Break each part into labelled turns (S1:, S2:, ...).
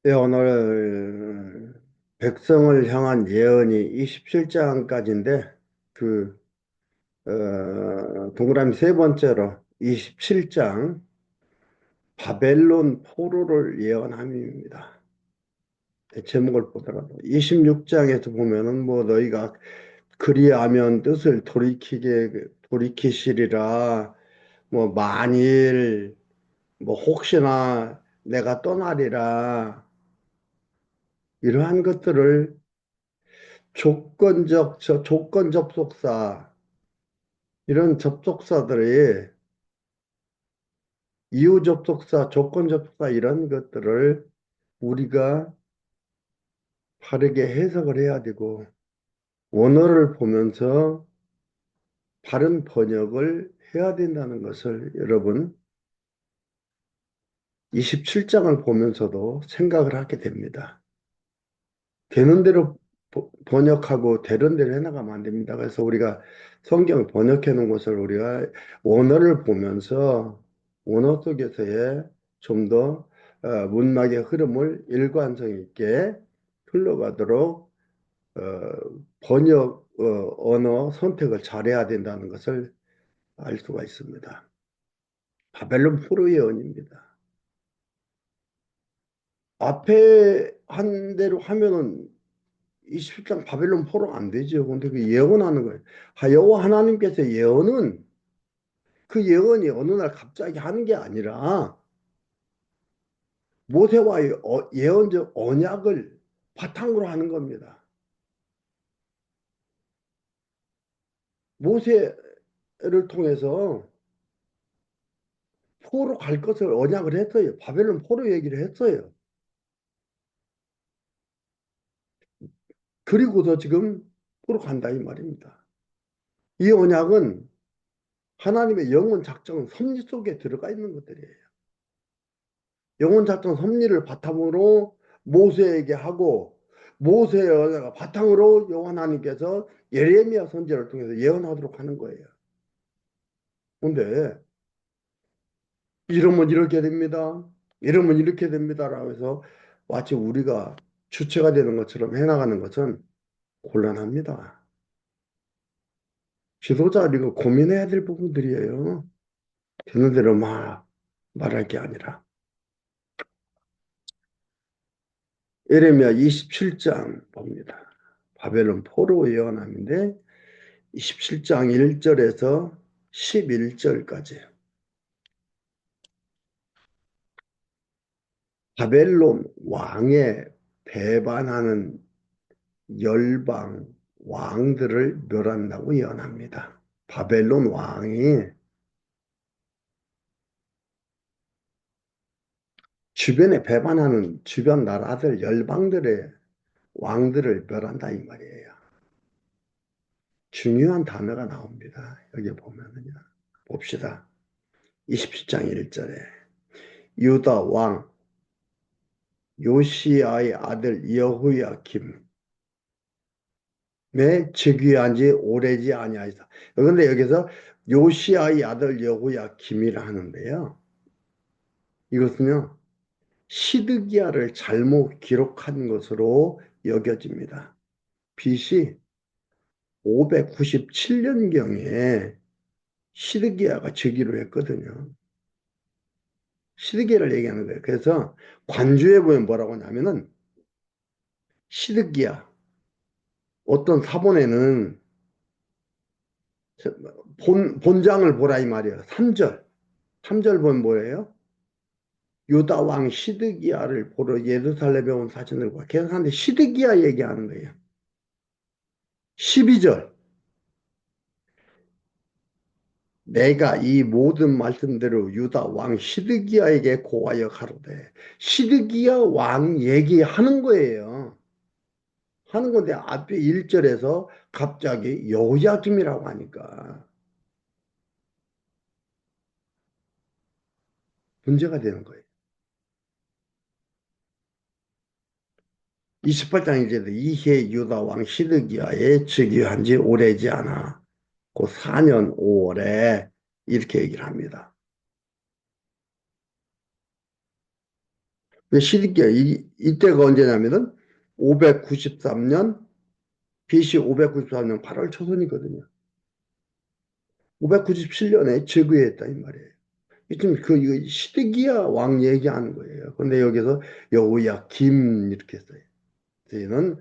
S1: 네, 오늘 백성을 향한 예언이 27장까지인데 그 동그라미 세 번째로 27장 바벨론 포로를 예언함입니다. 제목을 보더라도 26장에서 보면은 뭐 너희가 그리하면 뜻을 돌이키시리라, 뭐 만일, 뭐 혹시나 내가 떠나리라, 이러한 것들을 조건 접속사, 이런 접속사들이 이유 접속사, 조건 접속사 이런 것들을 우리가 바르게 해석을 해야 되고, 원어를 보면서 바른 번역을 해야 된다는 것을 여러분 27장을 보면서도 생각을 하게 됩니다. 되는 대로 번역하고 되는 대로 해나가면 안 됩니다. 그래서 우리가 성경을 번역해 놓은 것을 우리가 원어를 보면서 원어 속에서의 좀 더 문맥의 흐름을 일관성 있게 흘러가도록 어, 번역 언어 선택을 잘해야 된다는 것을 알 수가 있습니다. 바벨론 포로 예언입니다. 앞에 한 대로 하면은 27장 바벨론 포로 안 되죠. 근데 그 예언하는 거예요. 여호와 하나님께서 예언은 그 예언이 어느 날 갑자기 하는 게 아니라 모세와의 예언적 언약을 바탕으로 하는 겁니다. 모세를 통해서 포로 갈 것을 언약을 했어요. 바벨론 포로 얘기를 했어요. 그리고서 지금 포로 간다 이 말입니다. 이 언약은 하나님의 영원 작정 섭리 속에 들어가 있는 것들이에요. 영원 작정 섭리를 바탕으로 모세에게 하고, 모세의 언약을 바탕으로 여호와 하나님께서 예레미야 선지자를 통해서 예언하도록 하는 거예요. 근데 이러면 이렇게 됩니다. 이러면 이렇게 됩니다라고 해서 마치 우리가 주체가 되는 것처럼 해나가는 것은 곤란합니다. 지도자를 이거 고민해야 될 부분들이에요. 되는 대로 막 말할 게 아니라. 예레미야 27장 봅니다. 바벨론 포로 예언함인데 27장 1절에서 11절까지. 바벨론 왕에 배반하는 열방 왕들을 멸한다고 예언합니다. 바벨론 왕이 주변에 배반하는 주변 나라들 열방들의 왕들을 멸한다 이 말이에요. 중요한 단어가 나옵니다. 여기 보면은요. 봅시다. 27장 1절에 유다 왕 요시아의 아들 여호야김의 즉위한 지 오래지 아니하이다. 그런데 여기서 요시아의 아들 여호야김이라 하는데요. 이것은요. 시드기야를 잘못 기록한 것으로 여겨집니다. BC 597년경에 시드기야가 즉위를 했거든요. 시드기야를 얘기하는 거예요. 그래서 관주에 보면 뭐라고 하냐면은 시드기야 어떤 사본에는 본장을 보라 이 말이에요. 3절. 3절 보면 뭐예요? 유다 왕 시드기야를 보러 예루살렘에 온 사진들과 계속 하는데 시드기야 얘기하는 거예요. 12절. 내가 이 모든 말씀대로 유다 왕 시드기야에게 고하여 가로되. 시드기야 왕 얘기하는 거예요. 하는 건데 앞에 1절에서 갑자기 여호야김이라고 하니까 문제가 되는 거예요. 28장 이제 이해 유다 왕 시드기야에 즉위한 지 오래지 않아. 그 4년 5월에 이렇게 얘기를 합니다. 왜 시드기야? 이때가 언제냐면은 593년, BC 593년 8월 초순이거든요. 597년에 즉위했다 이 말이에요. 지금 이거 시드기야 왕 얘기하는 거예요. 근데 여기서 여호야김 이렇게 써요. 저희는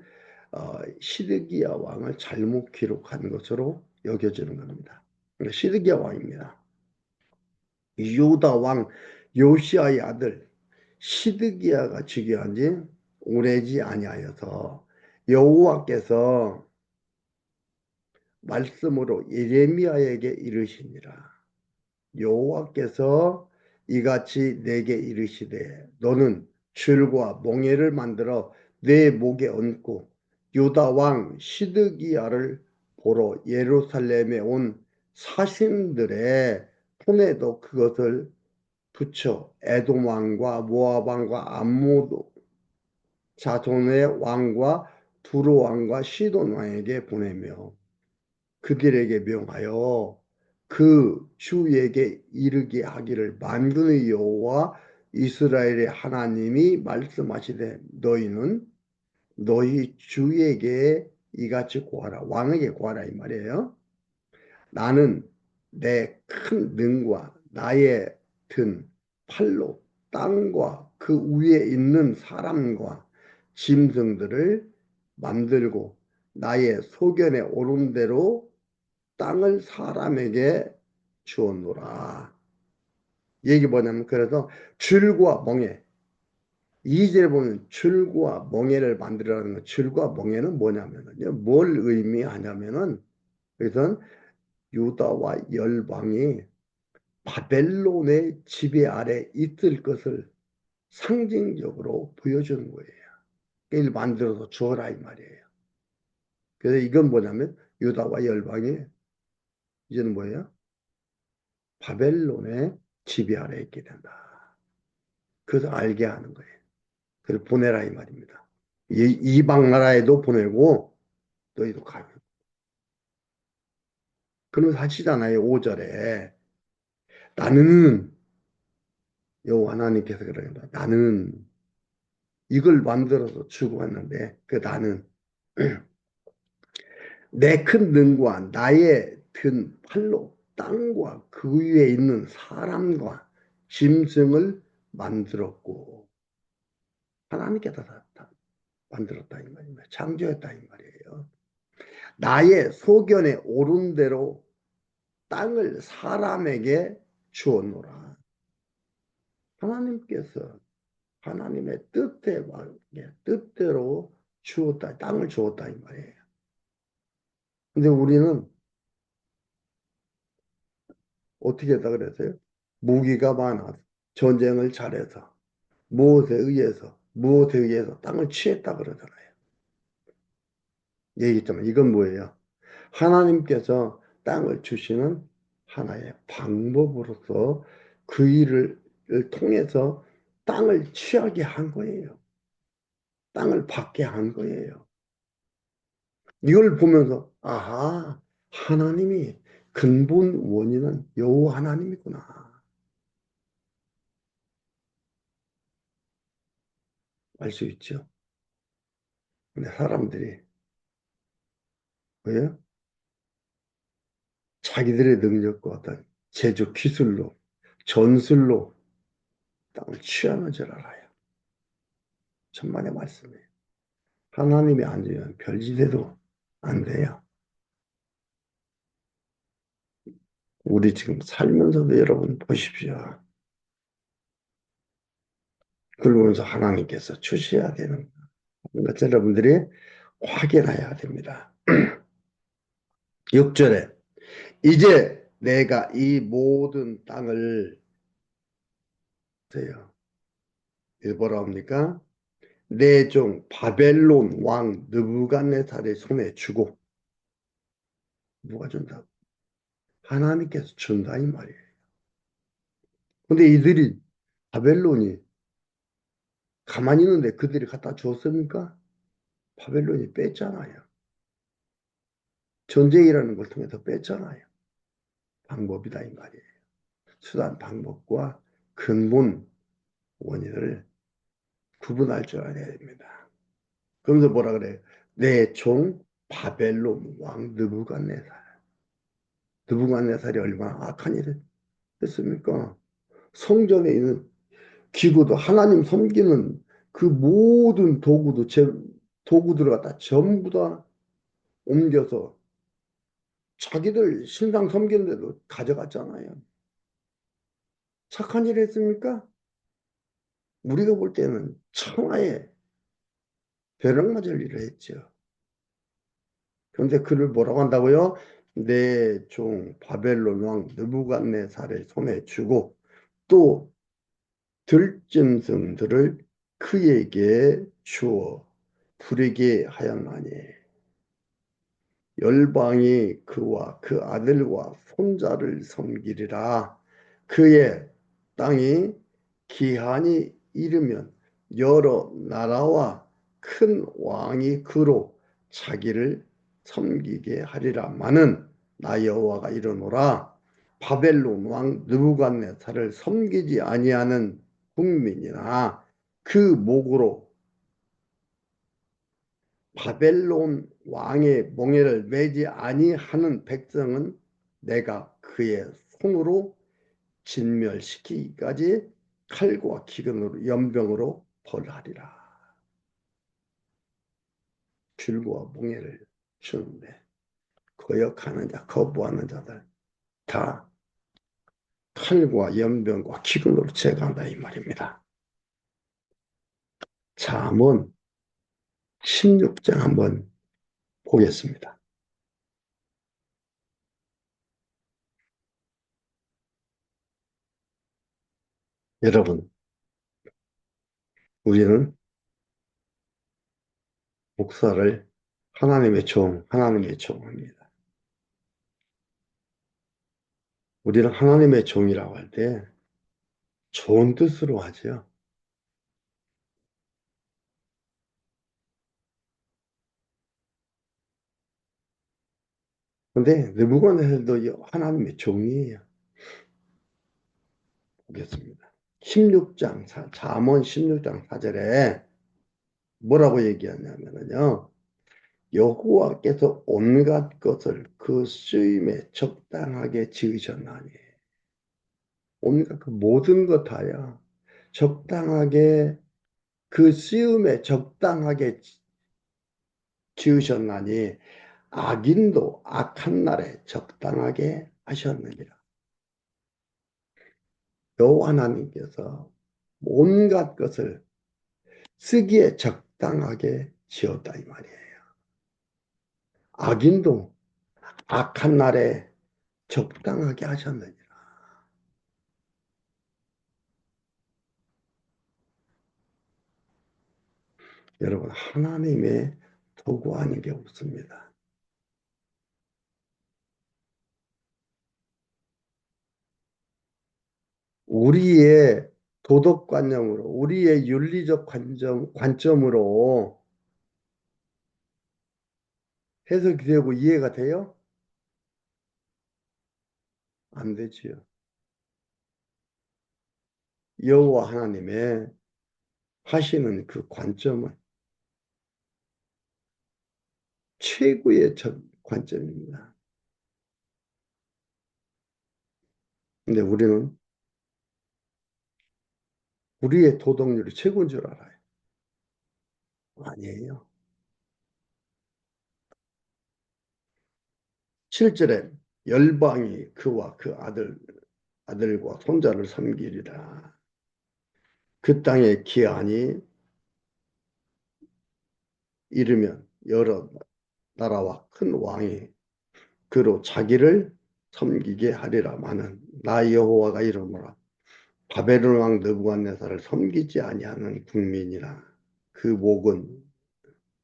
S1: 시드기야 왕을 잘못 기록한 것으로 여겨지는 겁니다. 그러니까 시드기야 왕입니다. 유다 왕 요시아의 아들 시드기야가 즉위한 지 오래지 아니하여서 여호와께서 말씀으로 예레미야에게 이르시니라. 여호와께서 이같이 내게 이르시되 너는 줄과 멍에를 만들어 내 목에 얹고 유다 왕 시드기야를 보러 예루살렘에 온 사신들의 손에도 그것을 붙여 에돔 왕과 모압 왕과 암몬 자손의 왕과 두로 왕과 시돈 왕에게 보내며 그들에게 명하여 그 주에게 이르게 하기를 만군의 여호와 이스라엘의 하나님이 말씀하시되 너희는 너희 주에게 이같이 고하라. 왕에게 고하라 이 말이에요. 나는 내 큰 능과 나의 든 팔로 땅과 그 위에 있는 사람과 짐승들을 만들고 나의 소견에 오른 대로 땅을 사람에게 주었노라. 얘기 뭐냐면 그래서 줄과 멍에 이절에 보면 줄과 멍에를 만들라는 거 줄과 멍에는 뭐냐면요. 뭘 의미하냐면은 그래서 유다와 열방이 바벨론의 지배 아래 있을 것을 상징적으로 보여주는 거예요. 이걸 만들어서 주어라 이 말이에요. 그래서 이건 뭐냐면 유다와 열방이 이제는 뭐예요? 바벨론의 지배 아래 있게 된다. 그래서 알게 하는 거예요. 그래서 보내라 이 말입니다. 이방 나라에도 보내고 너희도 가면. 그러면서 하시잖아요. 5절에 나는 여호와 하나님께서 그러는다. 나는 이걸 만들어서 주고 왔는데 그 나는 내 큰 능과 나의 든 팔로 땅과 그 위에 있는 사람과 짐승을 만들었고 하나님께서 다 만들었다 이 말입니다. 창조했다 이 말이에요. 나의 소견에 오른 대로 땅을 사람에게 주었노라. 하나님께서 하나님의 뜻에 맞게 뜻대로 주었다, 땅을 주었다 이 말이에요. 근데 우리는 어떻게 했다 그랬어요? 무기가 많아 전쟁을 잘해서 무엇에 의해서 땅을 취했다 그러잖아요. 얘기했지만 이건 뭐예요? 하나님께서 땅을 주시는 하나의 방법으로서 그 일을 통해서 땅을 취하게 한 거예요. 땅을 받게 한 거예요. 이걸 보면서 아하, 하나님이 근본 원인은 여호와 하나님이구나. 알 수 있죠. 근데 사람들이 왜요? 자기들의 능력과 어떤 제조 기술로 전술로 땅을 취하는 줄 알아요. 천만의 말씀이에요. 하나님이 안 주면 별짓해도 안 돼요. 우리 지금 살면서도 여러분 보십시오. 그러면서 하나님께서 주셔야 되는 것 여러분들이 확인해야 됩니다. 6절에 이제 내가 이 모든 땅을 세요. 뭐라 합니까? 내 종 바벨론 왕 느부갓네살의 손에 주고 누가 준다? 하나님께서 준다 이 말이에요. 근데 이들이 바벨론이 가만히 있는데 그들이 갖다 주었습니까? 바벨론이 뺐잖아요. 전쟁이라는 걸 통해서 뺐잖아요. 방법이다 이 말이에요. 수단 방법과 근본 원인을 구분할 줄 알아야 됩니다. 그러면서 뭐라 그래요? 내 종 바벨론 왕 느부갓네살. 느부갓네살이 얼마나 악한 일을 했습니까? 성전에 있는 기구도 하나님 섬기는 그 모든 도구도 도구들을 갖다 전부 다 옮겨서 자기들 신상 섬기는데도 가져갔잖아요. 착한 일 했습니까? 우리가 볼 때는 천하의 벼락 맞을 일을 했죠. 그런데 그를 뭐라고 한다고요? 내 종 바벨론 왕 느부갓네살의 손에 주고 또 들짐승들을 그에게 주어 부리게 하였나니 열방이 그와 그 아들과 손자를 섬기리라. 그의 땅이 기한이 이르면 여러 나라와 큰 왕이 그로 자기를 섬기게 하리라마는 나 여호와가 이르노라. 바벨론 왕 느부갓네살을 섬기지 아니하는 국민이나 그 목으로 바벨론 왕의 몽에를 매지 아니하는 백성은 내가 그의 손으로 진멸시키기까지 칼과 기근으로 연병으로 벌하리라. 줄과 몽에를 주는데 거역하는 자, 거부하는 자들 다 칼과 연병과 기근으로 제거한다 이 말입니다. 잠언 16장 한번 보겠습니다. 여러분, 우리는 목사를 하나님의 종입니다. 우리는 하나님의 종이라고 할 때 좋은 뜻으로 하죠. 근데 느부갓네살도 하나님의 종이에요. 보겠습니다. 16장, 잠언 16장 4절에 뭐라고 얘기하냐면요. 여호와께서 온갖 것을 그 쓰임에 적당하게 지으셨나니 온갖 그 모든 것 다야 적당하게 그 쓰임에 적당하게 지으셨나니 악인도 악한 날에 적당하게 하셨느니라. 여호와 하나님께서 온갖 것을 쓰기에 적당하게 지었다 이 말이에요. 악인도 악한 날에 적당하게 하셨느니라. 여러분 하나님의 도구 아닌 게 없습니다. 우리의 도덕관념으로 우리의 윤리적 관점으로 해석이 되고 이해가 돼요? 안 되지요. 여호와 하나님의 하시는 그 관점은 최고의 관점입니다. 근데 우리는 우리의 도덕률이 최고인 줄 알아요. 아니에요. 7절에 열방이 그와 그 아들과 손자를 섬기리라. 그 땅의 기한이 이르면 여러 나라와 큰 왕이 그로 자기를 섬기게 하리라마는 나 여호와가 이르노라. 바벨론 왕 느부갓네살을 섬기지 아니하는 국민이라. 그 목은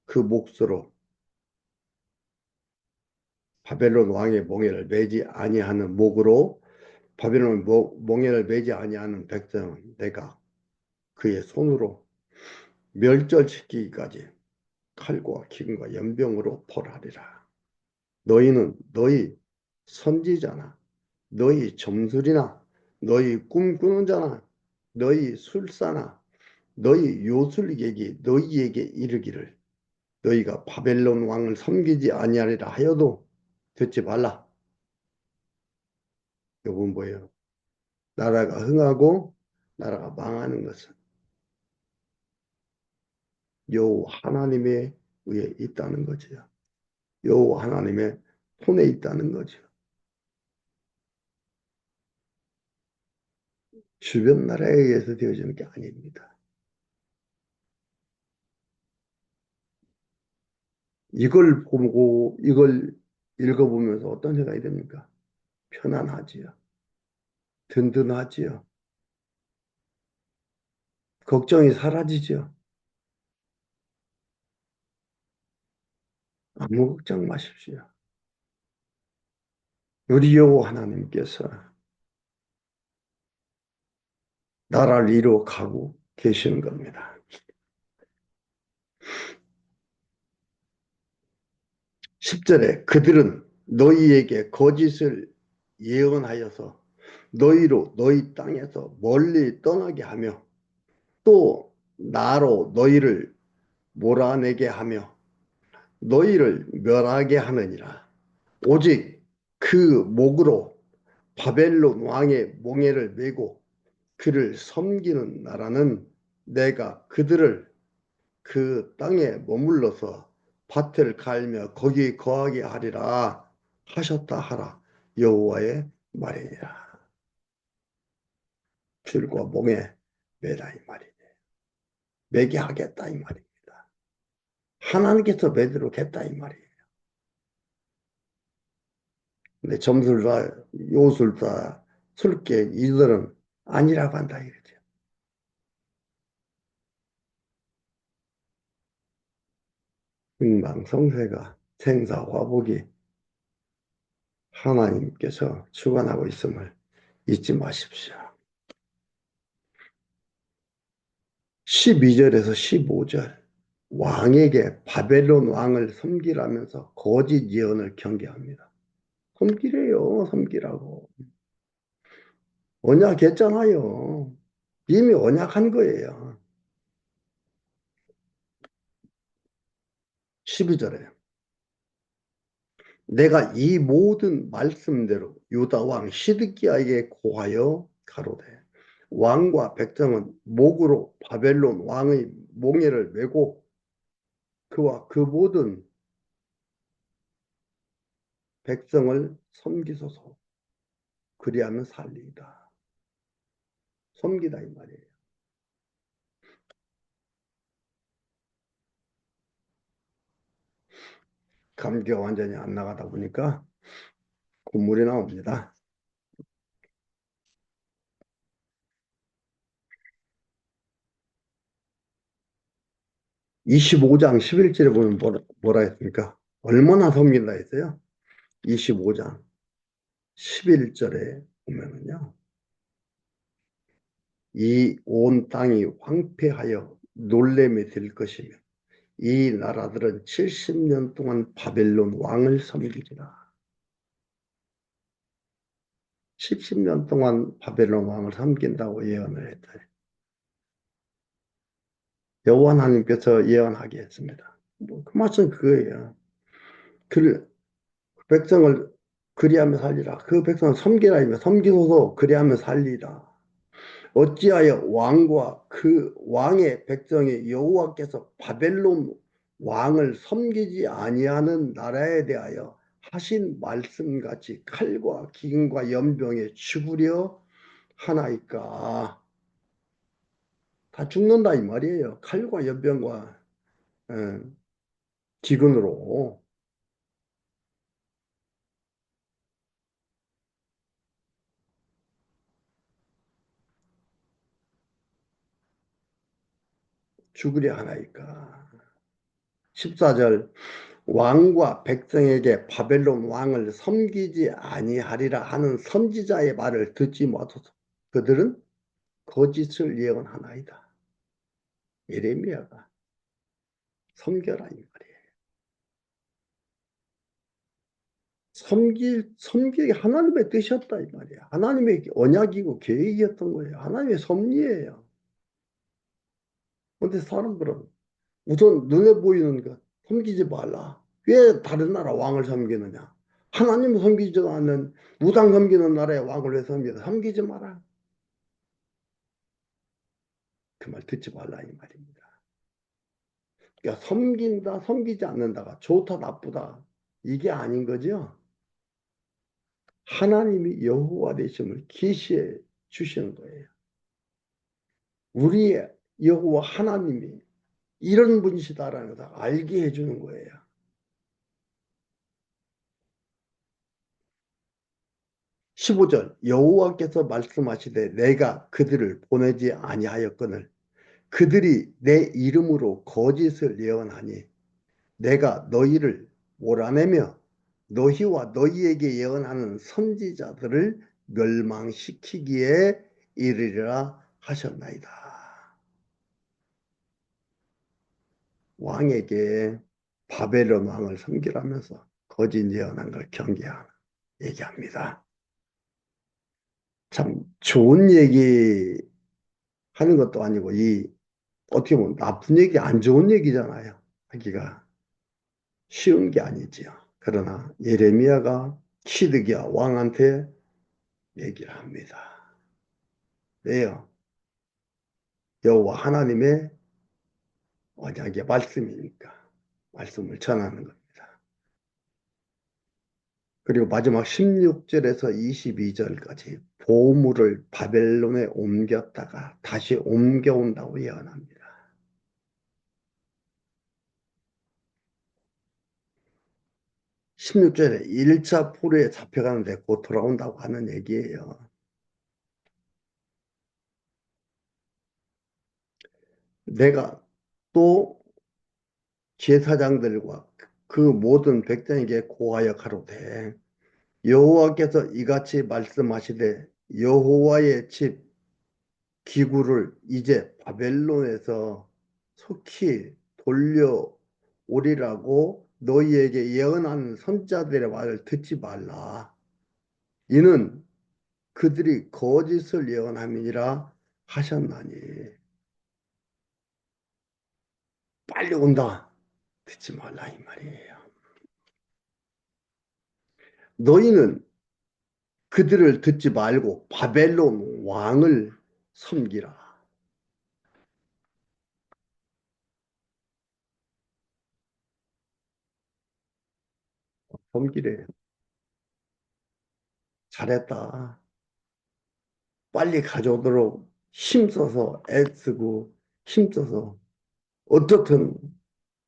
S1: 그 몫으로 바벨론 왕의 몽에를 매지 아니하는 목으로 바벨론 몽에를 매지 아니하는 백성은 내가 그의 손으로 멸절시키기까지 칼과 기근과 연병으로 벌하리라. 너희는 너희 선지자나 너희 점술이나 너희 꿈꾸는 자나 너희 술사나 너희 요술객이 너희에게 이르기를 너희가 바벨론 왕을 섬기지 아니하리라 하여도 듣지 말라. 요건 뭐예요? 나라가 흥하고 나라가 망하는 것은 여호와 하나님의 위에 있다는 거지요. 여호와 하나님의 손에 있다는 거죠. 주변 나라에 의해서 되어지는 게 아닙니다. 이걸 보고 이걸 읽어보면서 어떤 생각이 듭니까? 편안하지요. 든든하지요. 걱정이 사라지죠. 아무 걱정 마십시오. 우리 여호와 하나님께서 나라를 이루어 가고 계시는 겁니다. 10절에 그들은 너희에게 거짓을 예언하여서 너희로 너희 땅에서 멀리 떠나게 하며 또 나로 너희를 몰아내게 하며 너희를 멸하게 하느니라. 오직 그 목으로 바벨론 왕의 몽해를 메고 그를 섬기는 나라는 내가 그들을 그 땅에 머물러서 밭을 갈며 거기 거하게 하리라 하셨다 하라. 여호와의 말이니라. 줄과 몽에 매라 이 말이니. 매게 하겠다 이 말입니다. 하나님께서 매도록 했다 이 말이에요. 근데 점술사, 요술사, 술객 이들은 아니라고 한다 이거죠. 흥망성쇠가 생사화복이 하나님께서 주관하고 있음을 잊지 마십시오. 12절에서 15절 왕에게 바벨론 왕을 섬기라면서 거짓 예언을 경계합니다. 섬기래요. 섬기라고. 언약했잖아요. 이미 언약한 거예요. 12절에 내가 이 모든 말씀대로 유다 왕 시드기야에게 고하여 가로되 왕과 백성은 목으로 바벨론 왕의 몽해를 메고 그와 그 모든 백성을 섬기소서. 그리하면 살리이다. 섬기다 이 말이에요. 감기가 완전히 안 나가다 보니까 콧물이 나옵니다. 25장 11절에 보면 뭐라 했습니까? 얼마나 섬긴다 했어요? 25장 11절에 보면은요. 이 온 땅이 황폐하여 놀램이 될 것이며 이 나라들은 70년 동안 바벨론 왕을 섬기리라. 70년 동안 바벨론 왕을 섬긴다고 예언을 했다. 여호와 하나님께서 예언하게 했습니다. 뭐그 말씀 그거예요. 그 백성을 그리하며 살리라. 그 백성을 섬기라며 섬기소서 그리하며 살리라. 어찌하여 왕과 그 왕의 백성이 여호와께서 바벨론 왕을 섬기지 아니하는 나라에 대하여 하신 말씀같이 칼과 기근과 연병에 죽으려 하나이까. 다 죽는다 이 말이에요. 칼과 연병과 기근으로 죽으려 하나이까. 14절 왕과 백성에게 바벨론 왕을 섬기지 아니하리라 하는 선지자의 말을 듣지 못하소. 그들은 거짓을 예언하나이다. 예레미야가 섬겨라 이 말이에요. 섬기기 하나님의 뜻이었다 이 말이야. 하나님의 언약이고 계획이었던 거예요. 하나님의 섭리예요. 근데 사람들은 우선 눈에 보이는 것 섬기지 말라. 왜 다른 나라 왕을 섬기느냐? 하나님을 섬기지도 않는 우상 섬기는 나라의 왕을 왜 섬기냐? 섬기지 마라. 그 말 듣지 말라 이 말입니다. 그러니까 섬긴다, 섬기지 않는다가 좋다, 나쁘다 이게 아닌 거죠. 하나님이 여호와 되심을 계시해 주시는 거예요. 우리의 여호와 하나님이 이런 분이시다라는 것을 알게 해주는 거예요. 15절 여호와께서 말씀하시되 내가 그들을 보내지 아니하였거늘 그들이 내 이름으로 거짓을 예언하니 내가 너희를 몰아내며 너희와 너희에게 예언하는 선지자들을 멸망시키기에 이르리라 하셨나이다. 왕에게 바벨론 왕을 섬기라면서 거짓 예언한 걸 경계하는 얘기합니다. 참 좋은 얘기 하는 것도 아니고 이 어떻게 보면 나쁜 얘기, 안 좋은 얘기잖아요. 하기가 쉬운 게 아니지요. 그러나 예레미야가 시드기야 왕한테 얘기를 합니다. 왜요? 여호와 하나님의 언약의 말씀이니까 말씀을 전하는 겁니다. 그리고 마지막 16절에서 22절까지 보물을 바벨론에 옮겼다가 다시 옮겨온다고 예언합니다. 16절에 1차 포로에 잡혀가는데 곧 돌아온다고 하는 얘기예요. 내가 또 제사장들과 그 모든 백성에게 고하여 가로되 여호와께서 이같이 말씀하시되 여호와의 집 기구를 이제 바벨론에서 속히 돌려오리라고 너희에게 예언하는 선자들의 말을 듣지 말라. 이는 그들이 거짓을 예언함이니라 하셨나니 빨리 온다. 듣지 말라 이 말이에요. 너희는 그들을 듣지 말고 바벨론 왕을 섬기라. 섬기래. 잘했다. 빨리 가져오도록 힘써서 애쓰고 힘써서 어떻든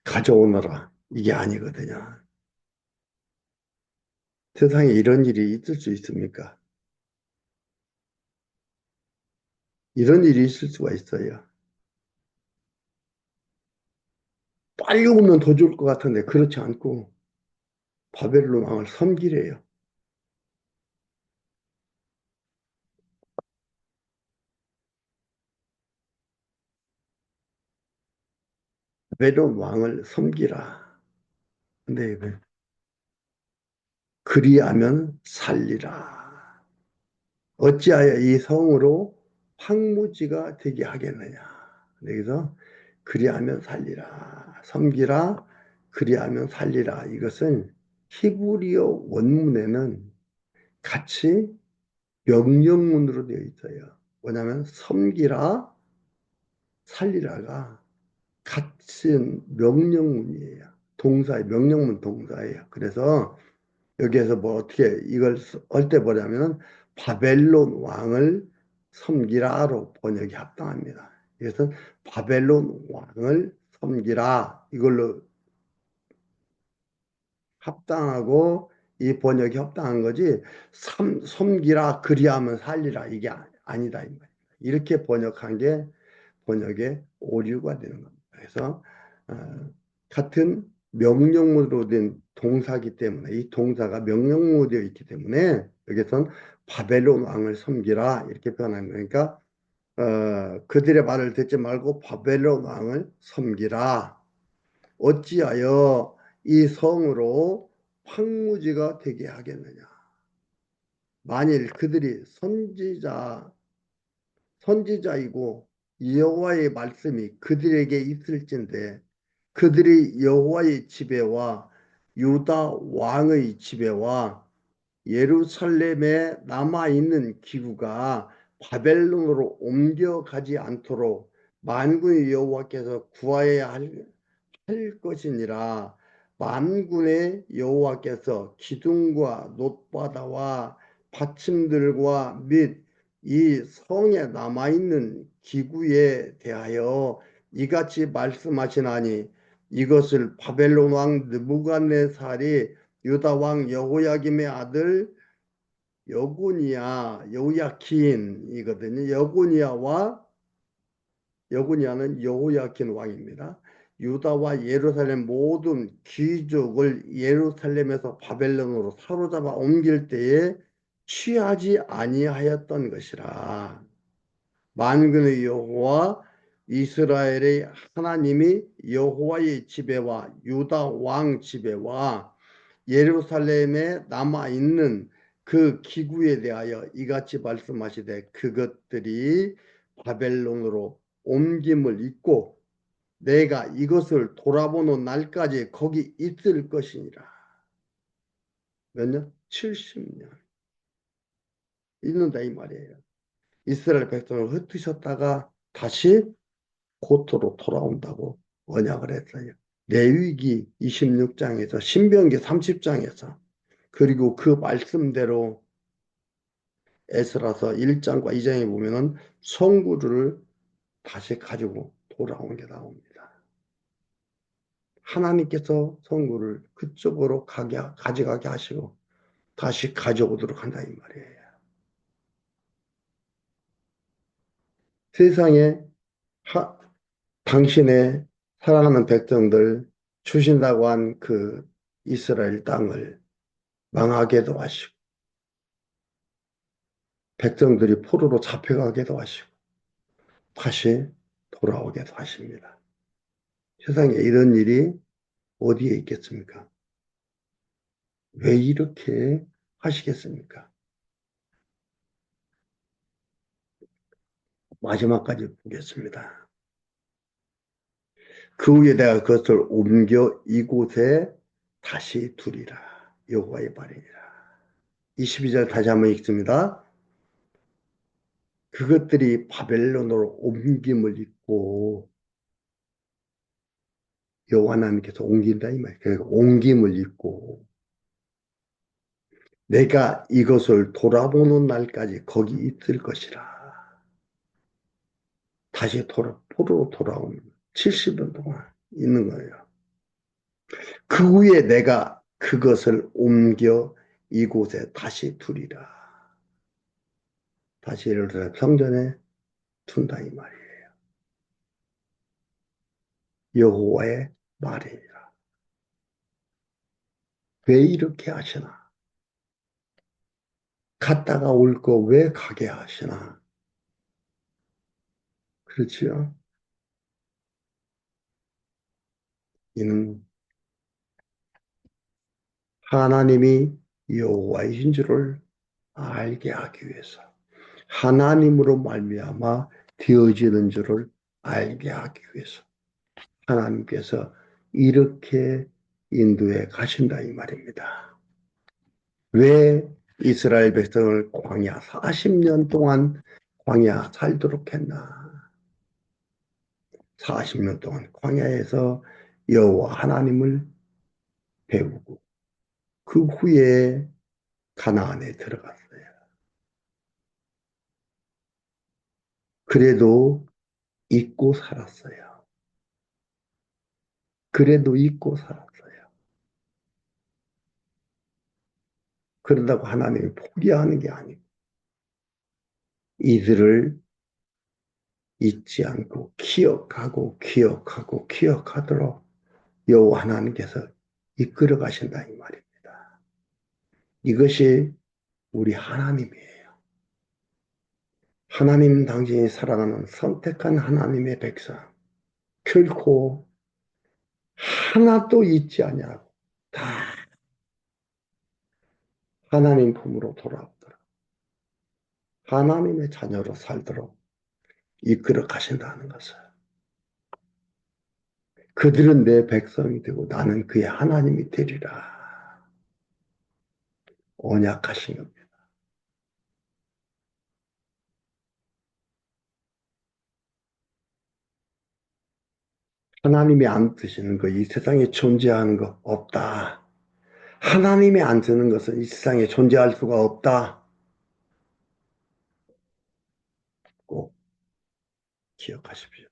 S1: 가져오너라. 이게 아니거든요. 세상에 이런 일이 있을 수 있습니까? 이런 일이 있을 수가 있어요. 빨리 오면 더 좋을 것 같은데 그렇지 않고 바벨론 왕을 섬기래요. 바벨론 왕을 섬기라. 근데 그리하면 살리라. 어찌하여 이 성으로 황무지가 되게 하겠느냐. 여기서 그리하면 살리라. 섬기라. 그리하면 살리라. 이것은 히브리어 원문에는 같이 명령문으로 되어 있어요. 뭐냐면 섬기라, 살리라가 같은 명령문이에요. 동사의 명령문 동사예요. 그래서 여기에서 뭐 어떻게 이걸 할 때 뭐냐면 바벨론 왕을 섬기라로 번역이 합당합니다. 그래서 바벨론 왕을 섬기라 이걸로 합당하고 이 번역이 합당한 거지 섬기라 그리하면 살리라 이게 아니다 이 말입니다. 이렇게 번역한 게 번역의 오류가 되는 겁니다. 그래서 같은 명령문으로 된 동사기 때문에 이 동사가 명령문으로 되어 있기 때문에 여기선 바벨론 왕을 섬기라 이렇게 표현한 거니까 그들의 말을 듣지 말고 바벨론 왕을 섬기라. 어찌하여 이 성으로 황무지가 되게 하겠느냐. 만일 그들이 선지자이고 여호와의 말씀이 그들에게 있을진데 그들이 여호와의 지배와 유다 왕의 지배와 예루살렘에 남아있는 기구가 바벨론으로 옮겨가지 않도록 만군의 여호와께서 구하여야 할 것이니라. 만군의 여호와께서 기둥과 놋바다와 받침들과 및 이 성에 남아있는 기구에 대하여 이같이 말씀하시나니 이것을 바벨론 왕 느부갓네살이 유다 왕 여호야김의 아들 여고니아이거든요. 여고니아는 여호야킨 왕입니다. 유다와 예루살렘 모든 귀족을 예루살렘에서 바벨론으로 사로잡아 옮길 때에 취하지 아니하였던 것이라. 만군의 여호와 이스라엘의 하나님이 여호와의 지배와 유다 왕 지배와 예루살렘에 남아있는 그 기구에 대하여 이같이 말씀하시되 그것들이 바벨론으로 옮김을 잊고 내가 이것을 돌아보는 날까지 거기 있을 것이니라. 몇 년? 70년 있는다 이 말이에요. 이스라엘 백성을 흩으셨다가 다시 고토로 돌아온다고 언약을 했어요. 레위기 26장에서 신명기 30장에서 그리고 그 말씀대로 에스라서 1장과 2장에 보면은 성구를 다시 가지고 돌아온 게 나옵니다. 하나님께서 성구를 그쪽으로 가져가게 하시고 다시 가져오도록 한다 이 말이에요. 세상에 당신의 사랑하는 백성들 주신다고 한 그 이스라엘 땅을 망하게도 하시고 백성들이 포로로 잡혀가게도 하시고 다시 돌아오게도 하십니다. 세상에 이런 일이 어디에 있겠습니까? 왜 이렇게 하시겠습니까? 마지막까지 보겠습니다. 그 후에 내가 그것을 옮겨 이곳에 다시 두리라. 여호와의 말이니라. 22절 다시 한번 읽습니다. 그것들이 바벨론으로 옮김을 잊고 여호와 하나님께서 옮긴다 이 말이에요. 그러니까 옮김을 잊고 내가 이것을 돌아보는 날까지 거기 있을 것이라. 다시 포로로 돌아오는 70년 동안 있는 거예요. 그 후에 내가 그것을 옮겨 이곳에 다시 두리라. 다시 예루살렘 성전에 둔다 이 말이에요. 여호와의 말이니라. 왜 이렇게 하시나? 갔다가 올 거 왜 가게 하시나? 그렇지요? 이는 하나님이 여호와이신 줄을 알게 하기 위해서 하나님으로 말미암아 되어지는 줄을 알게 하기 위해서 하나님께서 이렇게 인도에 가신다 이 말입니다. 왜 이스라엘 백성을 광야 40년 동안 광야 살도록 했나? 40년 동안 광야에서 여호와 하나님을 배우고 그 후에 가나안에 들어갔어요. 그래도 잊고 살았어요. 그래도 잊고 살았어요. 그런다고 하나님이 포기하는 게 아니고 이들을 잊지 않고 기억하도록 여호와 하나님께서 이끌어 가신다 이 말입니다. 이것이 우리 하나님이에요. 하나님 당신이 사랑하는 선택한 하나님의 백성 결코 하나도 잊지 아니하고 다 하나님 품으로 돌아오도록 하나님의 자녀로 살도록 이끌어 가신다는 것을. 그들은 내 백성이 되고 나는 그의 하나님이 되리라. 언약하신 겁니다. 하나님이 안 드시는 거, 이 세상에 존재하는 거 없다. 하나님이 안 드는 것은 이 세상에 존재할 수가 없다. 꼭 기억하십시오.